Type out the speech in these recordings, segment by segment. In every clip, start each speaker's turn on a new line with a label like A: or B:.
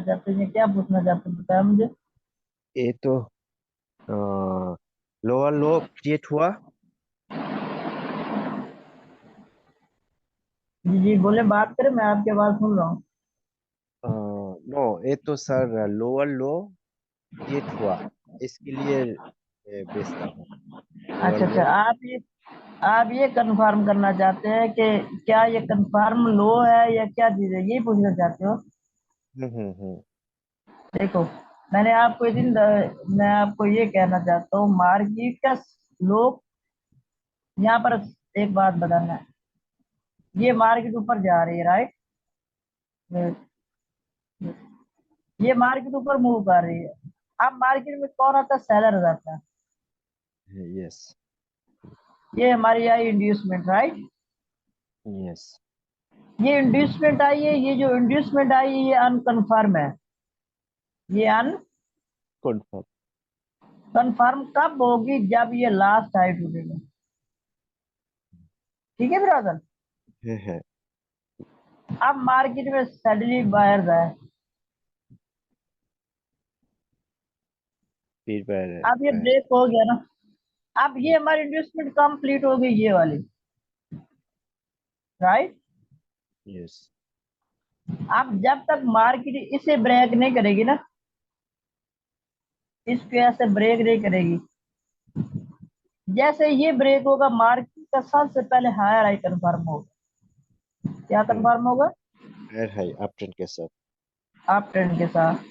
A: चाहते हैं, क्या पूछना चाहते हैं, बताया मुझे।
B: ये तो लोअर लो क्रिएट हुआ।
A: जी जी बोले, बात करें, मैं आपकी आवाज सुन रहा हूँ।
B: नो, ये तो सर लोअर लो क्रिएट हुआ, इसके लिए बेचता हूँ। लोअर
A: अच्छा अच्छा,
B: लो।
A: आप ये कंफर्म करना चाहते हैं कि क्या ये कंफर्म लो है या क्या चीज है, यही पूछना चाहते हो।
B: हम्म।
A: देखो, मैं आपको ये कहना चाहता हूँ, मार्केट का लोग यहाँ पर एक बात बताना है। ये मार्केट ऊपर जा रही है, राइट। ये मार्केट ऊपर मूव कर रही है। अब मार्केट में कौन आता है? सेलर आता है।
B: यस।
A: ये हमारी आई इंड्यूसमेंट, राइट।
B: यस।
A: ये इंड्यूसमेंट आई है, ये जो इंड्यूसमेंट आई है ये अनकन्फर्म है। ये
B: कन्फर्म।
A: अनकन्फर्म कब होगी? जब ये लास्ट हाई टूटेगा। ठीक है ब्रदर।
B: है।
A: अब मार्केट में सडनली बायर्स है।
B: फिर
A: अब ये
B: पर।
A: ब्रेक हो गया ना। अब ये हमारी इन्वेस्टमेंट कंप्लीट हो गई, ये वाली, राइट।
B: यस।
A: अब जब तक मार्केट इसे ब्रेक नहीं करेगी ना, इसको ऐसे ब्रेक नहीं करेगी, जैसे ये ब्रेक होगा मार्केट का सबसे पहले हायर हाई कंफर्म होगा। क्या कंफर्म होगा?
B: हायर हाई अप ट्रेंड के साथ।
A: अप ट्रेंड के साथ।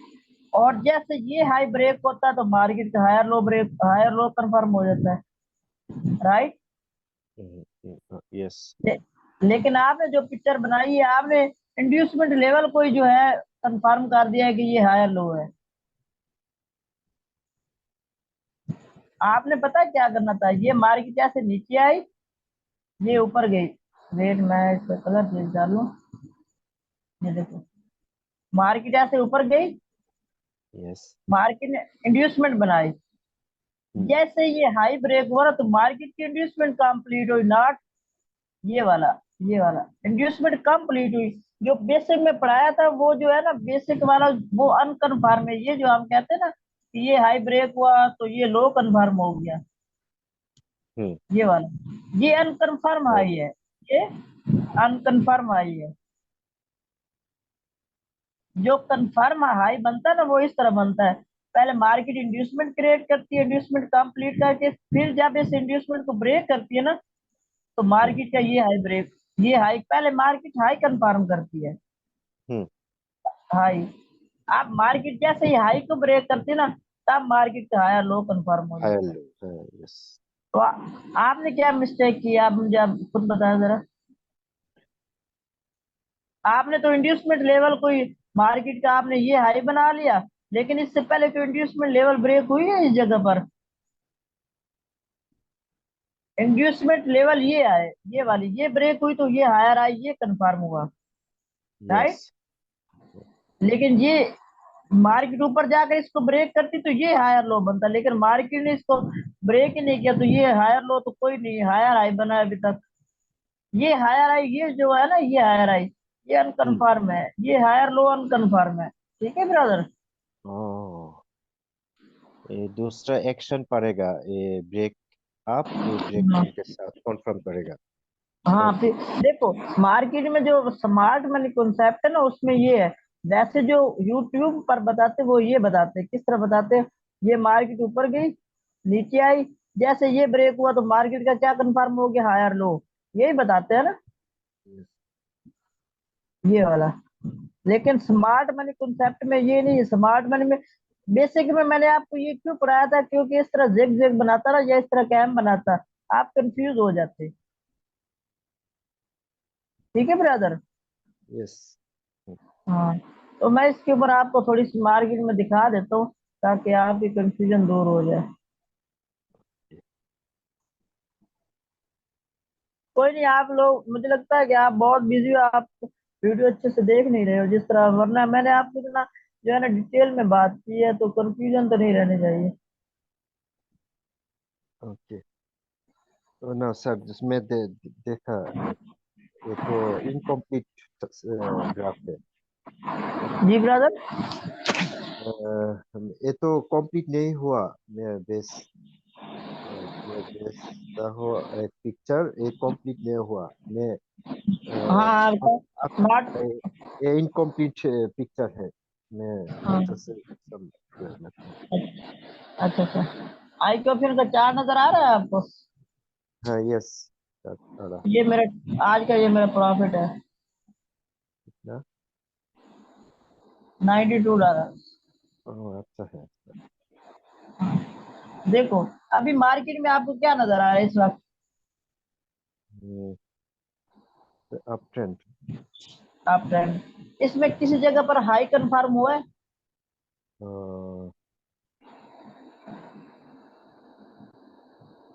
A: और जैसे ये हाई ब्रेक होता है तो मार्केट का हायर लो कंफर्म हो जाता है, राइट।
B: यस।
A: ले, लेकिन आपने जो पिक्चर बनाई है, आपने इंड्यूसमेंट लेवल को ही जो है कंफर्म कर दिया है कि ये हायर लो है। आपने पता है क्या करना था? ये मार्केट ऐसे नीचे आई, ये ऊपर गई। वेट, मैं इसका कलर चेंज कर लूं। ये देखो, मार्केट ऐसे ऊपर गई,
B: यस।
A: मार्केट ने इंड्यूसमेंट बनाई। जैसे ये हाई ब्रेक हुआ ना तो मार्केट की इंड्यूसमेंट कंप्लीट हुई, नॉट ये वाला। ये वाला इंड्यूसमेंट कंप्लीट हुई। जो बेसिक में पढ़ाया था वो जो है ना, बेसिक वाला, वो अनकन्फर्म है। ये जो हम कहते हैं ना कि ये हाई ब्रेक हुआ तो ये लो कन्फर्म हो गया, ये वाला, ये अनकन्फर्म हाई है। ये अनकन्फर्म हाई है। जो कंफर्म हाई बनता है ना, वो इस तरह बनता है। पहले मार्केट इंड्यूसमेंट क्रिएट करती है, इंड्यूसमेंट कंप्लीट करके फिर जब इस इंड्यूसमेंट को ब्रेक करती है ना, तो मार्केट का ये हाई ब्रेक, ये हाई, पहले मार्केट हाई कंफर्म करती है, हाई। आप मार्केट जैसे ही हाई को ब्रेक करती है ना, तब मार्केट का हायर लो कंफर्म हो
B: हायर
A: जाता है।
B: लो। यस।
A: तो आपने क्या मिस्टेक की? आप मुझे आप खुद बताया जरा। आपने तो इंड्यूसमेंट लेवल कोई मार्केट का आपने ये हाई बना लिया, लेकिन इससे पहले तो इंड्यूसमेंट लेवल ब्रेक हुई है इस जगह पर। इंड्यूसमेंट लेवल ये आए, ये वाली, ये ब्रेक हुई तो ये हायर आई, ये कंफर्म हुआ,
B: यस।
A: राइट। लेकिन ये मार्केट ऊपर जाकर इसको ब्रेक करती तो ये हायर लो बनता, लेकिन मार्केट ने इसको ब्रेक ही नहीं किया तो ये हायर लो तो कोई नहीं, हायर हाई बना है अभी तक। ये हायर आई, ये जो है ना, ये हायर आई, ये अनकन्फर्म है, ये हायर लो अनकन्फर्म है। ठीक है ब्रदर।
B: ओह, ये दूसरा एक्शन पड़ेगा, ये ब्रेक अप, ये ब्रेक डाउन के साथ कॉन्फर्म करेगा।
A: हाँ,
B: ओके।
A: फिर देखो, मार्केट में जो स्मार्ट मनी कॉन्सेप्ट है ना, उसमें ये है। वैसे जो यूट्यूब पर बताते वो ये बताते, किस तरह बताते? ये मार्केट ऊपर गई, नीचे आई, जैसे ये ब्रेक हुआ तो मार्केट का क्या कंफर्म हो गया? Higher low. यही बताते हैं ना, ये वाला। लेकिन स्मार्ट मनी कॉन्सेप्ट में ये नहीं है। स्मार्ट मनी में बेसिक में मैंने आपको ये क्यों पढ़ाया था? क्योंकि इस तरह जिग जिग बनाता ना या इस तरह कैम बनाता, आप कंफ्यूज हो जाते। ठीक है ब्रदर।
B: यस।
A: हाँ, तो मैं इसके ऊपर आपको थोड़ी सी मार्केट में दिखा देता हूँ, ताकि आपकी कंफ्यूजन दूर हो जाए। कोई नहीं, आप लोग, मुझे लगता है कि आप बहुत बिजी हो, आप वीडियो अच्छे से देख नहीं रहे हो जिस तरह, वरना मैंने आपको इतना जो है ना डिटेल में बात की है, तो कंफ्यूजन तो नहीं रहनी चाहिए।
B: ओके। तो ना सर, जिसमें देखा, ये तो इनकम्प्लीट ग्राफ है।
A: जी ब्रदर।
B: ये तो कंप्लीट नहीं हुआ। मैं बेस मैं भेजता हूँ एक पिक्चर, ये कंप्लीट नहीं हुआ। मैं
A: हाँ
B: आप आप
A: नॉट।
B: ये इनकम्प्लीट पिक्चर है। मैं
A: हाँ
B: अच्छा से सब रखता हूँ।
A: अच्छा अच्छा। आई क्यों फिर का चार नजर आ रहा है आपको?
B: हाँ यस। अड़ा
A: ये मेरा आज का ये मेरा प्रॉफिट है।
B: ना।
A: 92 डॉलर।
B: अच्छा है।
A: देखो अभी मार्केट में आपको क्या नजर आ रहा है इस वक्त?
B: Up trend.
A: आप ट्रेंड, इसमें किसी जगह पर हाई कंफर्म हुआ है?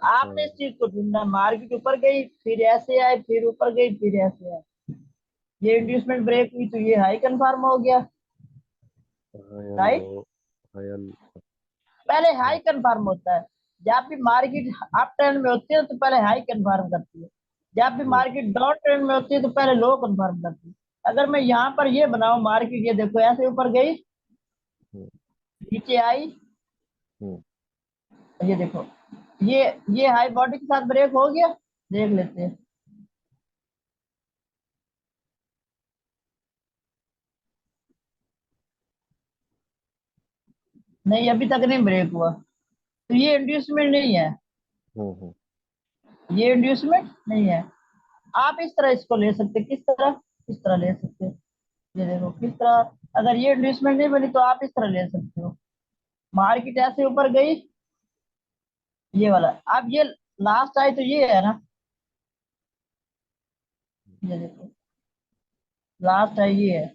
A: आपने इस चीज को ढूंढना है। मार्केट ऊपर गई फिर ऐसे आए, फिर ऊपर गई फिर ऐसे आए, ये इंड्यूसमेंट ब्रेक हुई तो ये हाई कंफर्म हो गया।
B: Higher low,
A: right.
B: हायर।
A: पहले हाई कंफर्म होता है। जब भी मार्केट अप ट्रेंड में होती है तो पहले हाई कंफर्म करती है। जब भी मार्केट डाउन ट्रेंड में होती है तो पहले लो कंफर्म करती है। अगर मैं यहाँ पर ये बनाऊं, मार्केट ये देखो ऐसे ऊपर गई, नीचे आई, ये देखो, ये ये हाई बॉडी के साथ ब्रेक हो गया। देख लेते हैं। नहीं अभी तक नहीं ब्रेक हुआ, तो ये इंड्यूसमेंट नहीं है। ये इंड्यूसमेंट नहीं है। आप इस तरह इसको ले सकते हैं। किस तरह? इस तरह ले सकते हैं। ये देखो किस तरह। अगर ये इंड्यूसमेंट नहीं बनी तो आप इस तरह ले सकते हो। मार्केट ऐसे ऊपर गई, ये वाला, अब ये लास्ट आई तो ये है ना, ये देखो लास्ट आई ये है।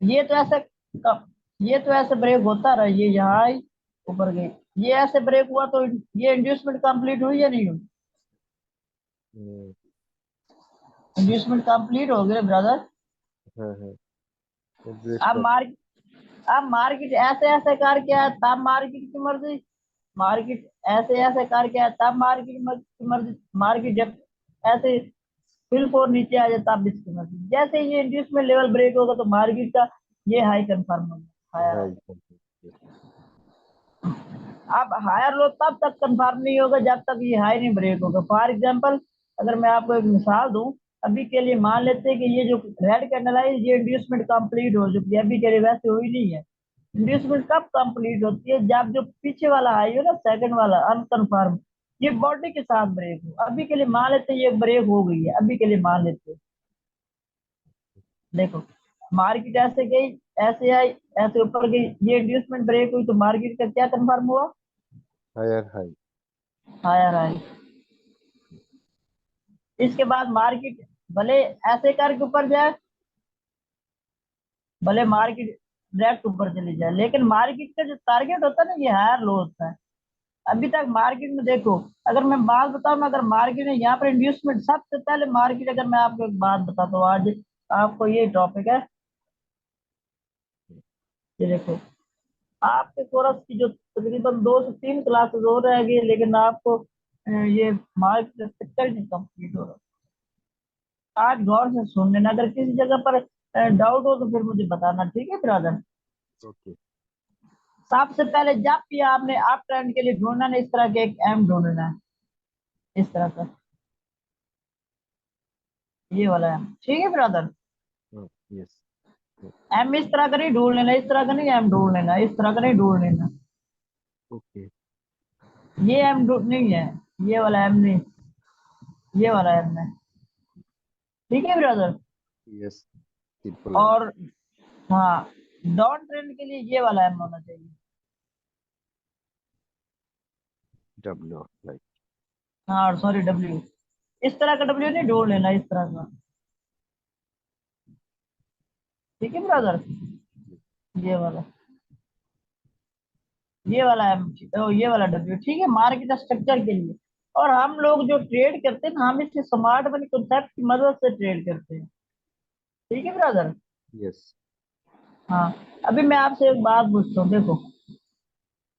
A: ये तो ऐसे कब, ये तो ऐसे ब्रेक होता रहा, ये यहाँ आई, ऊपर गई, ये ऐसे ब्रेक हुआ तो ये इंड्यूसमेंट कंप्लीट हुई या नहीं हुई? इंड्यूसमेंट कंप्लीट हो गया ब्रदर। अब मार्केट, अब मार्केट ऐसे ऐसे करके आया तब मार्केट की मर्जी। मार्केट ऐसे ऐसे करके आया तब मार्केट की मर्जी। मार्केट जब ऐसे फिल फोर नीचे आ जाए तब इसकी मर्जी। जैसे ये इंड्यूसमेंट लेवल ब्रेक होगा तो मार्केट का ये हाई कंफर्म होगा, हायर हाई। अब हायर लो तब तक कंफर्म नहीं होगा जब तक ये हाई नहीं ब्रेक होगा। फॉर एग्जांपल अगर मैं आपको एक मिसाल दूं, अभी के लिए मान लेते हैं कि ये जो रेड कैंडल है ये इंड्यूसमेंट कंप्लीट हो चुकी है। अभी के लिए वैसे हुई नहीं है। इंड्यूसमेंट कब कंप्लीट होती है? जब जो पीछे वाला हाई हो ना, सेकंड वाला अनकंफर्म, ये बॉडी के साथ ब्रेक हो। अभी के लिए मान लेते हैं ये ब्रेक हो गई है, अभी के लिए मान लेते हैं। देखो मार्केट ऐसे गई, ऐसे आई, ऐसे ऊपर गई, ये इंड्यूसमेंट ब्रेक हुई तो मार्केट का क्या कंफर्म हुआ?
B: Higher high.
A: हायर आई। इसके बाद मार्केट भले ऐसे करके ऊपर जाए, भले मार्केट डायरेक्ट ऊपर चली जाए, लेकिन मार्केट का जो टारगेट होता है ना ये हायर लो होता है। अभी तक मार्केट में देखो, अगर मैं बात बताऊं, अगर मार्केट ने यहाँ पर इंड्यूसमेंट सबसे पहले मार्केट, अगर मैं आपको एक बात बताता हूँ आज आपको, ये टॉपिक है। ये देखो आपके कोर्स की जो तकरीबन 2 से 3 क्लासेस हो रहेगी, लेकिन आपको ये मार्केट स्ट्रक्चर नहीं कंप्लीट हो रहा। आज गौर से सुन लेना, अगर किसी जगह पर डाउट हो तो फिर मुझे बताना, ठीक है ब्रदर?
B: ओके।
A: सबसे पहले जब भी आपने अप ट्रेंड के लिए ढूंढना है, इस तरह के एक एम ढूंढना है, इस तरह का, ये वाला एम, ठीक है ब्रदर?
B: यस।
A: एम इस तरह का नहीं ढूंढ लेना, इस तरह का नहीं एम ढूंढ लेना, इस तरह का नहीं ढूंढ लेना।
B: ओके।
A: ये एम ढूंढ नहीं है, ये वाला एम नहीं, ये वाला एम है, ठीक है ब्रदर?
B: यस। सिंपल है।
A: और हाँ, डाउन ट्रेंड के लिए ये वाला एम होना चाहिए।
B: W like.
A: हाँ सॉरी, डब्ल्यू। इस तरह का डब्ल्यू नहीं ढूंढ लेना, इस तरह का, ठीक है ब्रदर? ये वाला, ये वाला एम, ये वाला डब्ल्यू, ठीक है, मार्केट स्ट्रक्चर के लिए। और हम लोग जो ट्रेड करते हैं ना, हम इससे स्मार्ट मनी कॉन्सेप्ट की मदद से ट्रेड करते हैं, ठीक है ब्रदर?
B: यस।
A: हाँ। अभी मैं आपसे एक बात पूछता हूँ, देखो,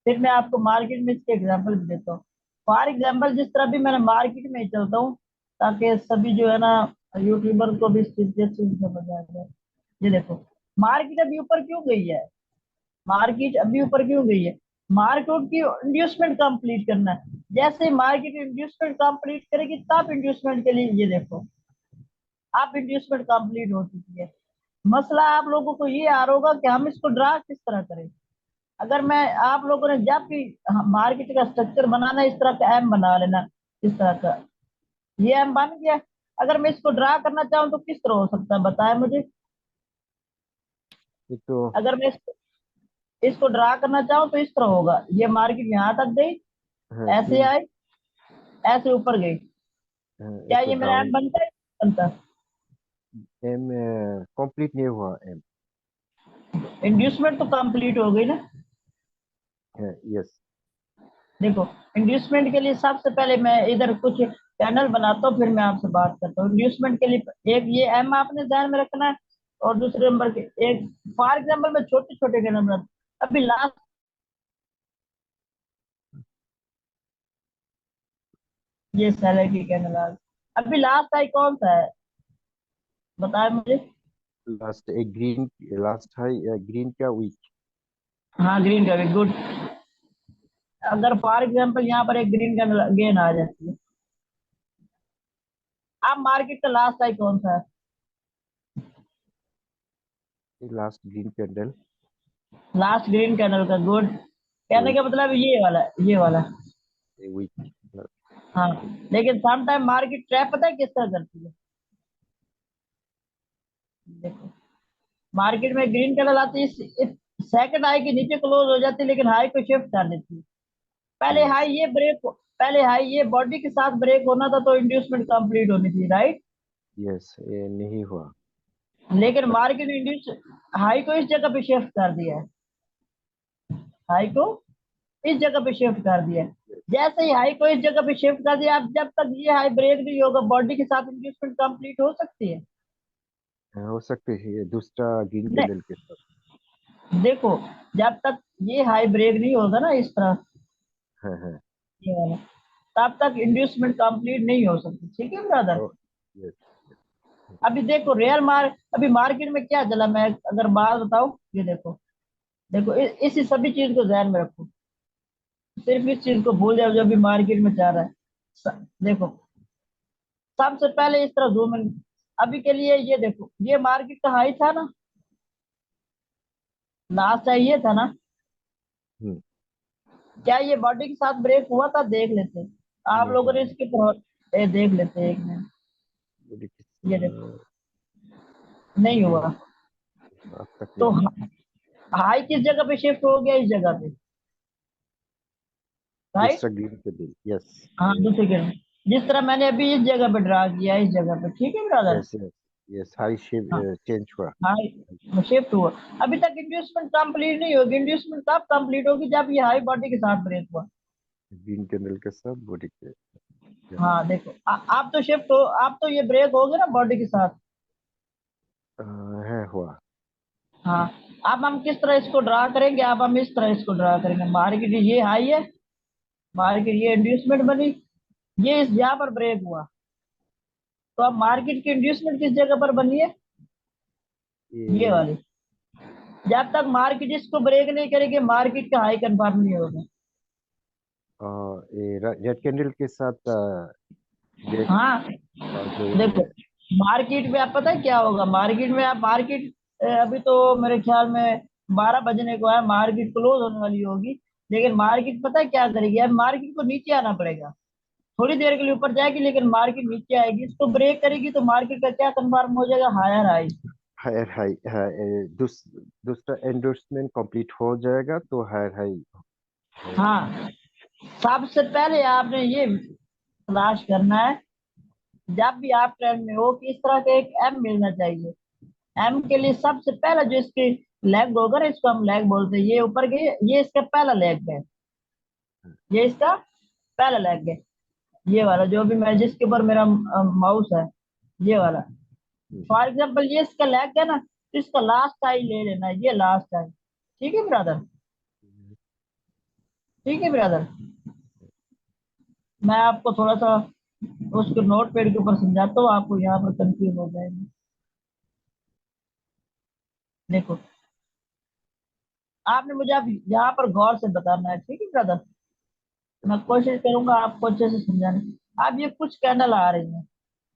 A: फिर मैं आपको मार्केट में इसके एग्जांपल भी देता हूँ। फॉर एग्जांपल जिस तरह भी मैंने मार्केट में ही चलता हूँ, ताकि सभी जो है ना यूट्यूबर को भी इस चीज की अच्छी से समझ आ जाए। ये देखो, मार्केट अभी ऊपर क्यों गई है, मार्केट अभी ऊपर क्यों गई है, मार्केट की इंड्यूसमेंट कंप्लीट करना है। जैसे मार्केट इंड्यूसमेंट कंप्लीट करेगी तब इंड्यूसमेंट के लिए, ये देखो अब इंड्यूसमेंट कंप्लीट हो चुकी है। मसला आप लोगों को ये आ रहा होगा कि हम इसको ड्रा किस तरह करें। अगर मैं, आप लोगों ने जब भी मार्केट का स्ट्रक्चर बनाना है, इस तरह का एम बना लेना, इस तरह का, ये एम बन गया। अगर मैं इसको ड्रा करना चाहूँ तो किस तरह हो सकता है, बताए मुझे।
B: ये तो
A: अगर मैं इसको ड्रा करना चाहूँ तो इस तरह होगा, ये मार्केट यहाँ तक गई,
B: हाँ,
A: ऐसे
B: तीन।
A: आई, ऐसे ऊपर गई,
B: हाँ, ये
A: क्या
B: तो
A: ये मेरा एम
B: डाउन।
A: बनता है, बनता।
B: एम कंप्लीट नहीं हुआ एम।
A: इंड्यूसमेंट तो कंप्लीट हो गई ना।
B: यस।
A: देखो, इंड्यूसमेंट के लिए सबसे पहले मैं इधर कुछ पैनल बनाता हूँ, फिर मैं आपसे बात करता हूँ। इंड्यूसमेंट के लिए एक ये एम आपने ध्यान में रखना है, और दूसरे नंबर के एक, फॉर एग्जाम्पल मैं छोटे छोटे कैनल बनाता हूँ। अभी लास्ट, ये सैलरी की कैनल आ गई। अभी लास्ट आई कौन सा है, बताए मुझे।
B: लास्ट एक ग्रीन, लास्ट हाई ग्रीन का वीक।
A: हाँ, ग्रीन का भी गुड। अगर फॉर एग्जाम्पल यहाँ पर एक ग्रीन कैनल अगेन आ जाती है, अब मार्केट का लास्ट आई कौन सा है,
B: last green candle
A: last green candle का गुड। कहने
B: वीक।
A: का मतलब ये वाला, ये वाला।
B: वीक।
A: हाँ, लेकिन सम टाइम मार्केट ट्रैप पता है किस तरह करती है। देखो, मार्केट में ग्रीन कलर आती है, सेकंड हाई के नीचे क्लोज हो जाती है, लेकिन हाई को शिफ्ट कर देती है। पहले
B: यस।
A: हाई ये ब्रेक, पहले हाई ये बॉडी के साथ ब्रेक होना था तो इंड्यूसमेंट कंप्लीट होनी थी, राइट।
B: यस, ये नहीं हुआ।
A: लेकिन मार्केट ने इंड्यूस हाई को इस जगह पे शिफ्ट कर दिया है, हाई को इस जगह पे शिफ्ट कर दिया है। जैसे ही हाई को इस जगह पे शिफ्ट कर दिया, अब जब तक ये हाई ब्रेक नहीं होगा, बॉडी के साथ इंड्यूसमेंट कंप्लीट हो सकती है।
B: हो सकते हैं ये दूसरा ग्रीन
A: नहीं,
B: कैंडल के साथ।
A: देखो, जब तक ये हाई ब्रेक नहीं होगा ना, इस तरह,
B: हाँ हाँ।
A: ये वाला, तब तक इंड्यूसमेंट कंप्लीट नहीं हो सकती, ठीक है ब्रदर।
B: ओ, यस।
A: अभी देखो रियल अभी मार्केट में क्या चला, मैं अगर बात बताऊं, ये देखो, देखो इसी सभी चीज को ध्यान में रखो, सिर्फ इस चीज को भूल जाओ जो अभी मार्केट में चल रहा है। देखो, सबसे पहले इस तरह जूम इन, अभी के लिए ये देखो, ये मार्केट का हाई था ना, लास्ट हाई ये था ना,
B: हम्म।
A: क्या ये बॉडी के साथ ब्रेक हुआ था, देख लेते आप
B: नहीं
A: लोगों ने
B: हुआ।
A: इसके देख लेते एक मिनट।
B: बॉडी के
A: ये देखो,
B: साथ
A: नहीं
B: नहीं
A: हुआ,
B: हुआ। अब तक
A: तो
B: नहीं हुआ।
A: हाई किस जगह पे शिफ्ट हो गया, इस जगह पे, राइट।
B: दूसरा ग्रीन कैंडल। यस।
A: हाँ, दूसरे के, जिस तरह मैंने अभी इस जगह पे ड्रा किया है, इस जगह पे, ठीक है brother.
B: Yes yes. Yes, high shape
A: हाँ,
B: चेंज हुआ।
A: हाई शिफ्ट हुआ। अभी तक इंड्यूसमेंट कंप्लीट नहीं होगी, इंड्यूसमेंट कब कंप्लीट होगी, जब ये हाई बॉडी के साथ ब्रेक हुआ।
B: ग्रीन कैंडल के साथ बॉडी के। यस।
A: हाँ देखो, आप तो शिफ्ट हो, आप तो ये ब्रेक हो गए ना बॉडी के साथ।
B: है हुआ।
A: हाँ, अब हम किस तरह इसको ड्रा करेंगे, अब हम इस तरह इसको ड्रा करेंगे, मार्केट ये हाई है, मार्केट ये इंड्यूसमेंट बनी, ये इस यहाँ पर ब्रेक हुआ, तो अब मार्केट की इंड्यूसमेंट किस जगह पर बनी है, ये
B: ये
A: वाली। जब तक मार्केट इसको ब्रेक नहीं करेगी, मार्केट का हाई कंफर्म नहीं होगा।
B: ये रेड कैंडल के साथ ब्रेक
A: हाँ,
B: जो
A: देखो, मार्केट में आप पता है क्या होगा, मार्केट में आप मार्केट, अभी तो मेरे ख्याल में 12 बजने को है, मार्केट क्लोज होने वाली होगी। लेकिन मार्केट पता है क्या करेगी, अब मार्केट को नीचे आना पड़ेगा, थोड़ी देर के लिए ऊपर जाएगी लेकिन मार्केट नीचे आएगी, इसको ब्रेक करेगी तो मार्केट का क्या कंफर्म हो जाएगा, हायर हाई।
B: हायर हाई दूसरा एंडोर्समेंट कंप्लीट हो जाएगा तो हायर हाई होगा।
A: हाँ, सबसे पहले आपने ये तलाश करना है, जब भी आप ट्रेंड में हो, कि इस तरह का एक एम मिलना चाहिए। एम के लिए सबसे पहला जो इसकी लेग होगा ना, इसको हम लेग बोलते हैं, ये ऊपर गई, ये इसका पहला लेग है, ये इसका पहला लेग है, ये वाला जो भी मैं जिसके ऊपर मेरा माउस है, ये वाला। फॉर एग्जाम्पल ये इसका लेग है ना, तो इसका लास्ट आई ले लेना है, ये लास्ट आई, ठीक है ब्रदर, ठीक है ब्रदर। मैं आपको थोड़ा सा उसको नोट पैड के ऊपर समझाता हूँ, आपको यहाँ पर कंफ्यूज हो जाएगा। देखो, आपने मुझे अब यहाँ पर गौर से बताना है, ठीक है ब्रदर। मैं कोशिश करूंगा आपको अच्छे से समझाने की। अब ये कुछ कैंडल आ रही है,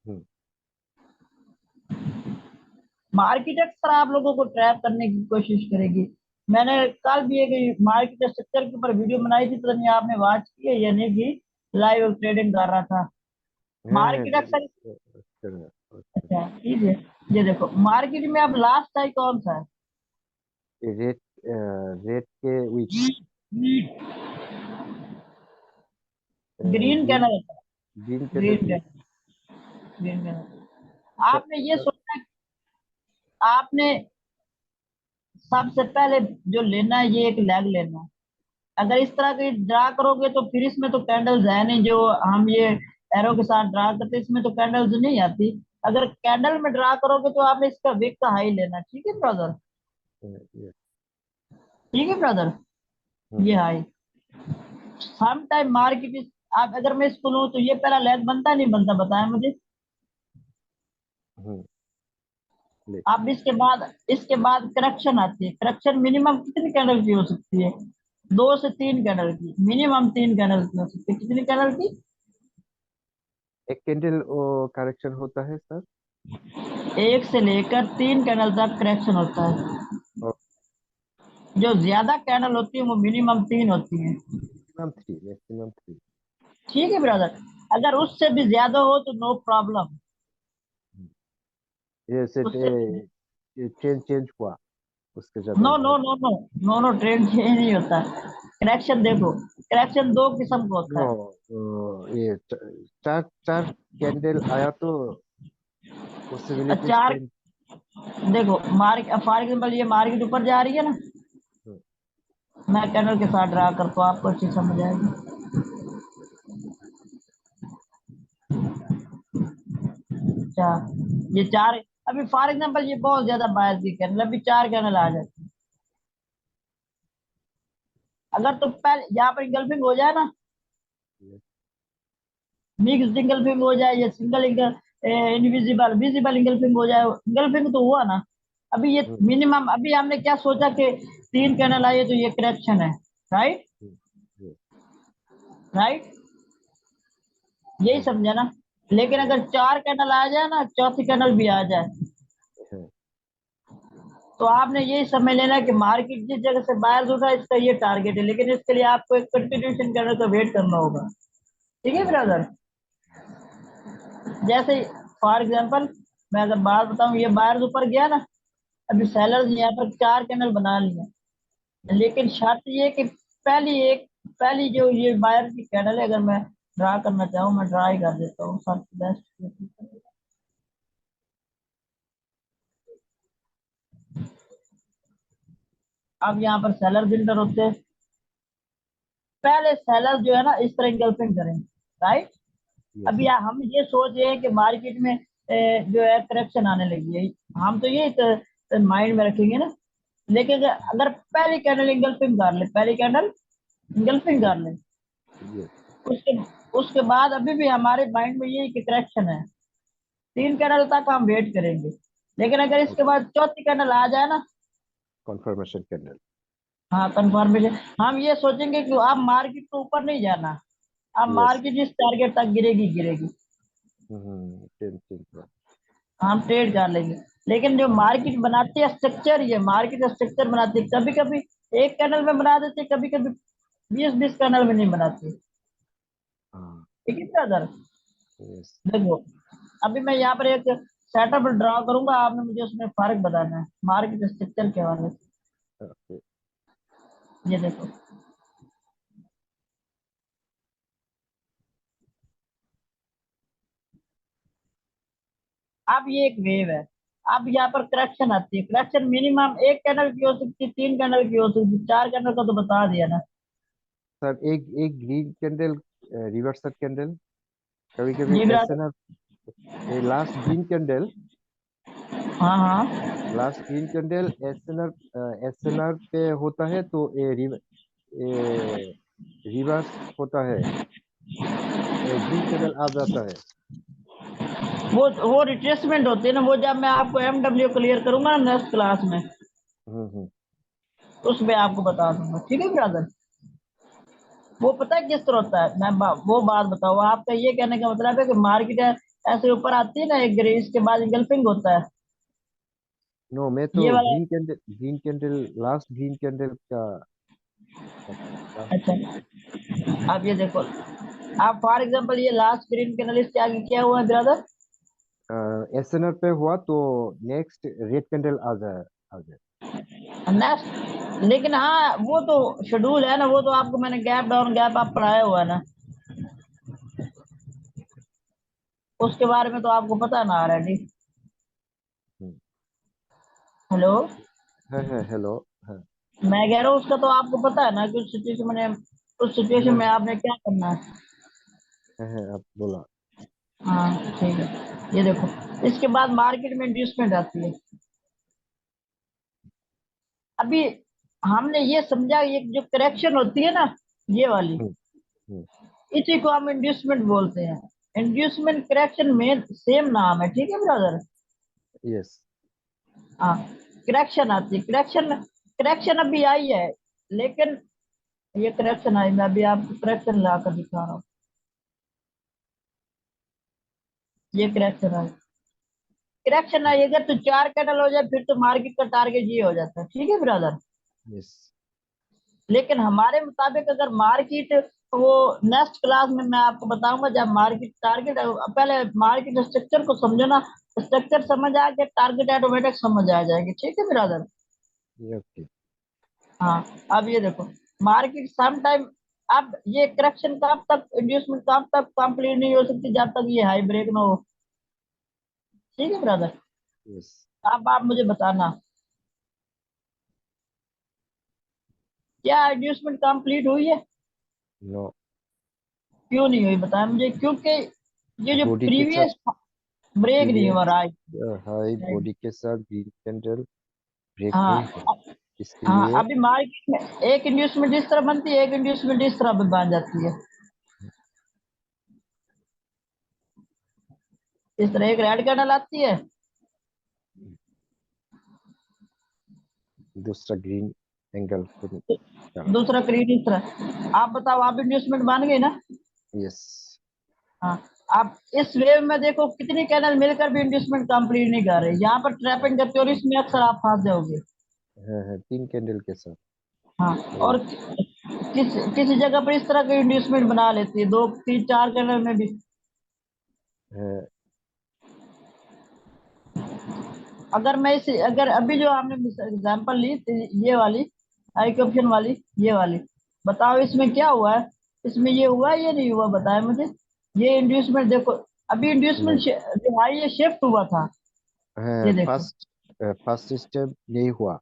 B: हम्म,
A: मार्केट अक्सर आप लोगों को ट्रैप करने की कोशिश करेगी। मैंने कल भी एक मार्केट स्ट्रक्चर के ऊपर वीडियो बनाई थी, पता नहीं आपने वॉच की है या नहीं की। लाइव ट्रेडिंग कर रहा था
B: হ্যাঁ হ্যাঁ
A: मार्केट अक्सर।
B: আচ্ছা, আচ্ছা।
A: अच्छा ठीक है, ये देखो मार्केट में अब लास्ट टाइम कौन सा है?
B: रेट रेट के उइक
A: ग्रीन
B: ग्रीन
A: कैंडल होता
B: ग्रीन
A: है,
B: कैंडल
A: ग्रीन
B: उइक
A: कैंडल, ग्रीन कैंडल। आपने ये सोचना है, आपने सबसे पहले जो लेना है ये एक लेग लेना है। अगर इस तरह की ड्रा करोगे तो फिर इसमें तो कैंडल्स है नहीं, जो हम ये एरो के साथ ड्रा करते हैं इसमें तो कैंडल्स नहीं आती। अगर कैंडल में ड्रा करोगे तो आपने इसका विक का हाई लेना, ठीक है ब्रदर। ठीक है ब्रदर, ये हाई सम टाइम मार्केट इस, आप अगर मैं इसको लूँ तो ये पहला लेग बनता नहीं बनता, बताया मुझे। अब इसके बाद करेक्शन आती है। करेक्शन मिनिमम कितनी कैंडल की हो सकती है? 2 से 3 कैंडल की, मिनिमम 3 कैंडल की हो सकती है। कितनी कैंडल की?
B: एक कैंडल करेक्शन होता है सर।
A: 1 से लेकर 3 कैंडल तक करेक्शन होता है।
B: और
A: जो ज्यादा कैंडल होती है वो मिनिमम 3 होती है।
B: Maximum three.
A: ठीक है ब्रदर, अगर उससे भी ज्यादा हो तो नो प्रॉब्लम।
B: ये सेट
A: उससे
B: चेंज चेंज हुआ उसके
A: नो
B: ज्यादा
A: नो
B: है।
A: No no no no, trend change नहीं होता। करेक्शन देखो, करेक्शन 2 किस्म का
B: नो
A: होता है।
B: ये चार चार कैंडल आया तो पॉसिबिलिटीज
A: चार,
B: चेंज।
A: देखो मार्क फॉर एग्जाम्पल ये मार्केट ऊपर जा रही है ना, मैं कैंडल के साथ ड्रा करता हूँ, आपको अच्छी समझ आएगी। अच्छा, ये चार, अभी फॉर एग्जाम्पल ये बहुत ज्यादा बायस की कैंडल, अभी 4 कैंडल आ जाती है। अगर तो पहले यहाँ पर इंगल्फिंग हो जाए ना, मिक्स इंगल्फिंग हो जाए या सिंगल इनविजिबल विजिबल इंगल्फिंग हो जाए, इंगल्फिंग तो हुआ ना। अभी ये मिनिमम, अभी हमने क्या सोचा कि 3 कैंडल आई है तो ये करेक्शन है, राइट? राइट, यही समझा ना। लेकिन अगर 4 कैंडल आ जाए ना, चौथी कैंडल भी आ जाए, तो आपने यही समझ लेना कि मार्केट जिस जगह से बाहर उठा इसका ये टारगेट है, लेकिन इसके लिए आपको एक कंटिन्यूशन कैंडल का वेट करना होगा। ठीक है ब्रदर, जैसे फॉर एग्जांपल मैं अगर बात बताऊं, ये बाहर ऊपर गया ना, अभी सेलर्स यहाँ पर 4 कैंडल बना लिए, लेकिन शर्त ये कि पहली जो ये बायर की कैंडल है, अगर मैं ड्रा करना चाहूँ मैं ड्रा ही कर देता हूँ सबसे बेस्ट। अब यहाँ पर सेलर बिल्डर होते हैं, पहले सेलर जो है ना इस तरह इंगल्फिंग करेंगे, राइट? अभी हम ये सोच रहे हैं कि मार्केट में जो है करेक्शन आने लगी है, हम तो ये माइंड में रखेंगे ना। लेकिन अगर पहली कैंडल इंगल्फिंग कर ले, पहली कैंडल इंगल्फिंग कर ले, उसके उसके बाद अभी भी हमारे माइंड में ये कि करेक्शन है, 3 कैंडल तक हम वेट करेंगे। लेकिन अगर इसके बाद चौथी कैंडल आ जाए ना,
B: कंफर्मेशन कैंडल।
A: हाँ कंफर्मेशन, हम ये सोचेंगे कि अब मार्केट को ऊपर नहीं जाना, अब
B: यस।
A: मार्केट इस टारगेट तक गिरेगी गिरेगी,
B: चेंज चेंज हुआ।
A: हम ट्रेड कर लेंगे। लेकिन जो मार्केट बनाती है स्ट्रक्चर, ये मार्केट स्ट्रक्चर बनाती है, कभी कभी 1 कैंडल में बना देती है, कभी कभी 20-20 कैंडल में नहीं बनाती।
B: हाँ।
A: ठीक है ब्रदर,
B: यस।
A: देखो अभी मैं यहाँ पर एक सेटअप ड्रा करूंगा, आपने मुझे उसमें फर्क बताना है मार्केट स्ट्रक्चर के हवाले
B: ओके।
A: से। ये देखो, अब ये एक वेव है, अब यहाँ पर करेक्शन आती है। करेक्शन मिनिमम 1 कैंडल की हो सकती है, 3 कैंडल की हो सकती है, 4 कैंडल का तो बता दिया ना।
B: सर एक एक ग्रीन कैंडल रिवर्सल कैंडल कभी कभी
A: जी brother,
B: SNR last green candle
A: हाँ हाँ,
B: लास्ट ग्रीन कैंडल एसएनआर पे होता है तो रिवर्स होता है, ग्रीन कैंडल आ जाता है।
A: वो रिट्रेसमेंट होती है ना, वो जब मैं आपको MW क्लियर करूंगा ना नेक्स्ट क्लास में, उसमें आपको बता दूंगा, ठीक है ब्रदर। वो पता है किस तरह होता है, वो बात बताओ। आपका ये कहने का मतलब है कि मार्केट ऐसे ऊपर आती है ना एक ग्रे, इसके बाद इंगल्फिंग होता है,
B: नो, मैं तो
A: ये वाला।
B: Green candle, last green candle का लास्ट।
A: अच्छा, आप ये देखो, आप फॉर एग्जांपल ये लास्ट ग्रीन कैनलिस्ट क्या किया हुआ है ब्रदर।
B: एसएनआर पे हुआ तो नेक्स्ट रेड कैंडल आ जाए।
A: नेक्स्ट, लेकिन हाँ वो तो शेड्यूल है ना, वो तो आपको मैंने गैप डाउन गैप आप पढ़ाया हुआ है ना, उसके बारे में तो आपको पता ना ऑलरेडी।
B: हम्म,
A: हेलो,
B: है हेलो। है
A: मैं कह रहा हूँ उसका तो आपको पता है ना कि उस सिचुएशन
B: है
A: में आपने क्या करना है।
B: आप बोला।
A: हाँ ठीक है, ये देखो, इसके बाद मार्केट में इंड्यूसमेंट आती है। अभी हमने ये समझा, ये जो करेक्शन होती है ना, ये वाली,
B: हम्म, हम्म,
A: इसी को हम इंड्यूसमेंट बोलते हैं। इंड्यूसमेंट करेक्शन में सेम नाम है, ठीक है ब्रदर।
B: यस।
A: हाँ, करेक्शन आती है, करेक्शन, करेक्शन अभी आई है, लेकिन ये करेक्शन आई, मैं अभी आपको करेक्शन ला कर दिखा रहा हूँ। ये करेक्शन आई, करेक्शन आई अगर तो 4 कैंडल हो जाए फिर तो मार्केट का टारगेट ये हो जाता है, ठीक है ब्रदर।
B: यस।
A: लेकिन हमारे मुताबिक अगर मार्केट, वो नेक्स्ट क्लास में मैं आपको बताऊंगा जब मार्केट टारगेट, पहले मार्केट स्ट्रक्चर को समझो ना, स्ट्रक्चर समझ आ गया, टारगेट ऑटोमेटिक समझ आ जाएगी, ठीक है ब्रदर।
B: ओके।
A: हाँ, अब ये देखो, मार्केट सम टाइम, अब ये करेक्शन कब तक, इंड्यूसमेंट कब तक कंप्लीट नहीं हो सकती जब तक ये हाई ब्रेक ना हो, ठीक है ब्रदर।
B: यस।
A: अब आप मुझे बताना, क्या इंड्यूसमेंट कंप्लीट हुई है,
B: नो।
A: क्यों नहीं हुई बताया मुझे, क्योंकि ये जो
B: बॉडी के साथ
A: प्रीवियस ब्रेक नहीं हुआ
B: प्रीवियस
A: रहा है।
B: हाई बॉडी के साथ ग्रीन कैंडल ब्रेक
A: हाँ
B: नहीं हुआ, इसके
A: हाँ,
B: लिए।
A: अभी मार्केट में एक इंड्यूसमेंट इस तरह बनती है, एक इंड्यूसमेंट इस तरह भी बन जाती है, इस तरह एक रेड कैंडल आती है,
B: दूसरा ग्रीन एंगल को निकाला।
A: दूसरा ग्रीन इस तरह। आप बताओ, आप इंड्यूसमेंट बन गई ना।
B: यस।
A: हाँ, आप इस वेव में देखो कितनी कैंडल मिलकर भी इंड्यूसमेंट कंप्लीट नहीं कर रहे, यहाँ पर ट्रैपिंग करते हो और इसमें अक्सर आप फंस जाओगे।
B: है तीन कैंडल के साथ।
A: हाँ,
B: तो
A: और किसी जगह पर इस तरह के इंड्यूसमेंट बना लेती है, 2 3 4 कैंडल में भी।
B: है।
A: अगर मैं इस, अगर अभी जो आपने एग्जांपल ली थी, ये वाली आई ऑप्शन वाली, ये वाली, बताओ इसमें क्या हुआ है, इसमें ये हुआ है, ये नहीं हुआ, बताया मुझे। ये इंड्यूसमेंट देखो, अभी इंड्यूसमेंट
B: नहीं
A: जो है ये शिफ्ट हुआ था,
B: है,
A: ये देखो।
B: फर्स्ट फर्स्ट स्टेप नहीं हुआ।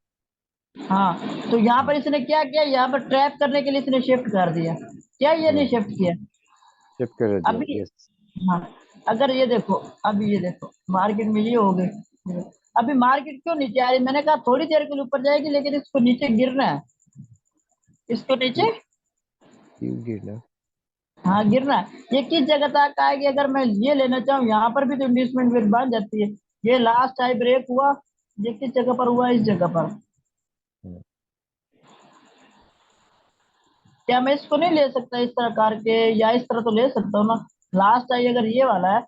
A: हाँ, तो यहाँ पर इसने क्या किया, यहाँ पर ट्रैप करने के लिए इसने शिफ्ट कर दिया, क्या ये नहीं शिफ्ट किया
B: शिफ्ट कर दिया।
A: अभी।
B: यस।
A: हाँ, अगर ये देखो, अभी ये देखो मार्केट में ये हो गई, अभी मार्केट क्यों नीचे आ रही, मैंने कहा थोड़ी देर के लिए ऊपर जाएगी लेकिन इसको नीचे गिरना है, इसको नीचे,
B: क्यों गिरना।
A: हाँ गिरना है। ये किस जगह तक आएगी, अगर मैं ये लेना चाहूँ यहाँ पर भी तो इन्वेस्टमेंट फिर बन जाती है। ये लास्ट टाइम ब्रेक हुआ, ये किस जगह पर हुआ, इस जगह पर।
B: हम्म,
A: क्या मैं इसको नहीं ले सकता इस तरह करके, या इस तरह तो ले सकता हूँ ना। लास्ट टाइम अगर ये वाला है,